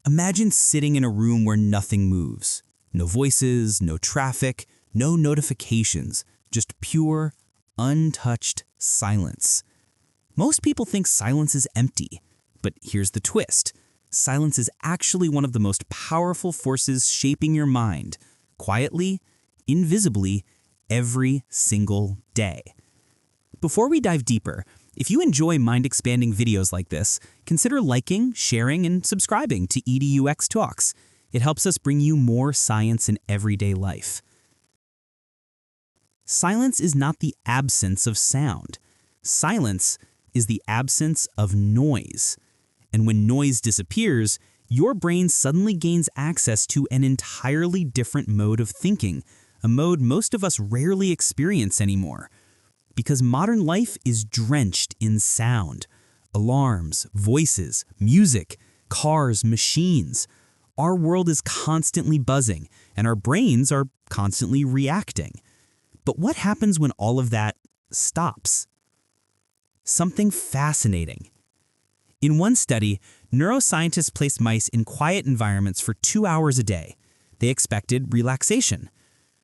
Imagine sitting in a room where nothing moves. No voices, no traffic, no notifications, just pure, untouched silence. Most people think silence is empty, but here's the twist. Silence is actually one of the most powerful forces shaping your mind, quietly, invisibly, every single day. Before we dive deeper, if you enjoy mind-expanding videos like this, consider liking, sharing, and subscribing to EDUx Talks. It helps us bring you more science in everyday life. Silence is not the absence of sound. Silence is the absence of noise. And when noise disappears, your brain suddenly gains access to an entirely different mode of thinking, a mode most of us rarely experience anymore. Because modern life is drenched in sound. Alarms, voices, music, cars, machines. Our world is constantly buzzing, and our brains are constantly reacting. But what happens when all of that stops? Something fascinating. In one study, neuroscientists placed mice in quiet environments for 2 hours a day. They expected relaxation.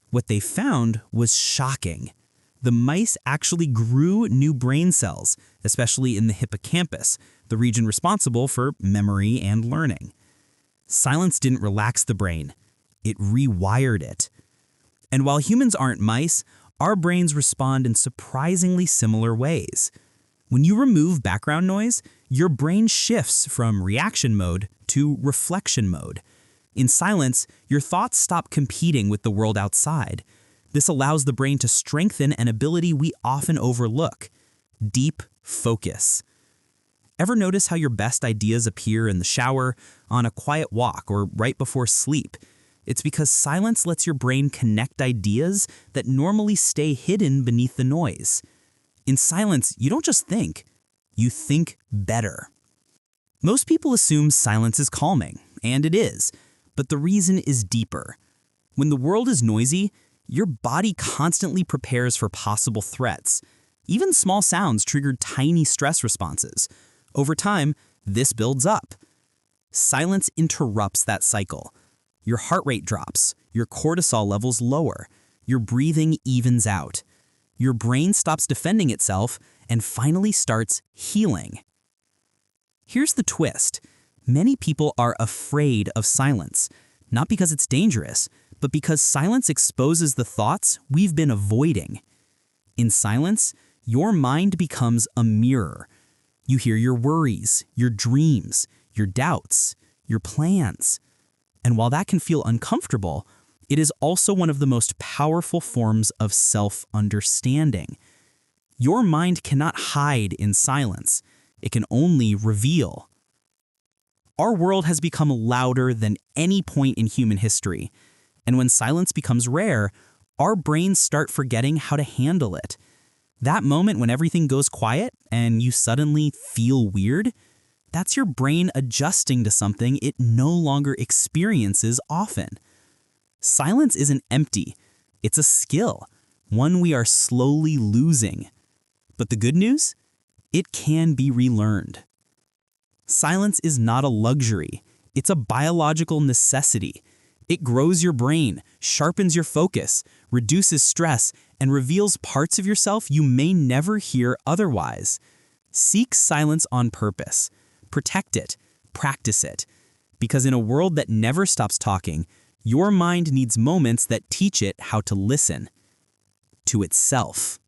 What they found was shocking. The mice actually grew new brain cells, especially in the hippocampus, the region responsible for memory and learning. Silence didn't relax the brain. It rewired it. And while humans aren't mice, our brains respond in surprisingly similar ways. When you remove background noise, your brain shifts from reaction mode to reflection mode. In silence, your thoughts stop competing with the world outside. This allows the brain to strengthen an ability we often overlook: deep focus. Ever notice how your best ideas appear in the shower, on a quiet walk, or right before sleep? It's because silence lets your brain connect ideas that normally stay hidden beneath the noise. In silence, you don't just think, you think better. Most people assume silence is calming, and it is, but the reason is deeper. When the world is noisy, your body constantly prepares for possible threats. Even small sounds trigger tiny stress responses. Over time, this builds up. Silence interrupts that cycle. Your heart rate drops, your cortisol levels lower, your breathing evens out. Your brain stops defending itself and finally starts healing. Here's the twist. Many people are afraid of silence, not because it's dangerous, but because silence exposes the thoughts we've been avoiding. In silence, your mind becomes a mirror. You hear your worries, your dreams, your doubts, your plans. And while that can feel uncomfortable, it is also one of the most powerful forms of self-understanding. Your mind cannot hide in silence. It can only reveal. Our world has become louder than any point in human history. And when silence becomes rare, our brains start forgetting how to handle it. That moment when everything goes quiet and you suddenly feel weird, that's your brain adjusting to something it no longer experiences often. Silence isn't empty. It's a skill, one we are slowly losing. But the good news? It can be relearned. Silence is not a luxury. It's a biological necessity. It grows your brain, sharpens your focus, reduces stress, and reveals parts of yourself you may never hear otherwise. Seek silence on purpose. Protect it. Practice it. Because in a world that never stops talking, your mind needs moments that teach it how to listen to itself.